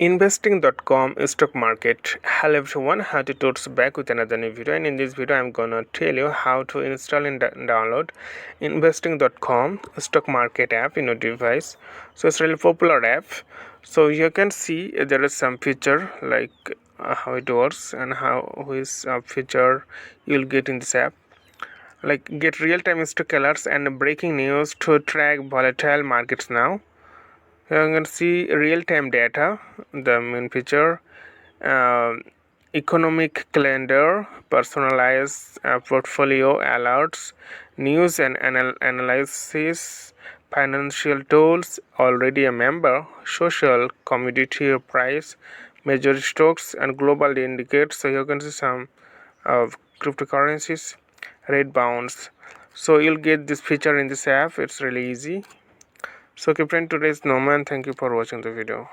Investing.com stock market. Hello everyone, how to towards back with another new video, and in this video I'm gonna tell you how to install and download Investing.com stock market app in your device. So it's really popular app. So you can see there is some feature like how it works and how which feature you'll get in this app, like get real-time stock alerts and breaking news to track volatile markets. Now here you can see real-time data, the main feature, uh, economic calendar, personalized portfolio alerts, news and analysis, financial tools, already a member, social, commodity price, major stocks, and global indicators. So you can see some of cryptocurrencies, rate bounds. So you'll get this feature in this app. It's really easy. So keep friend, today's Norman. Thank you for watching the video.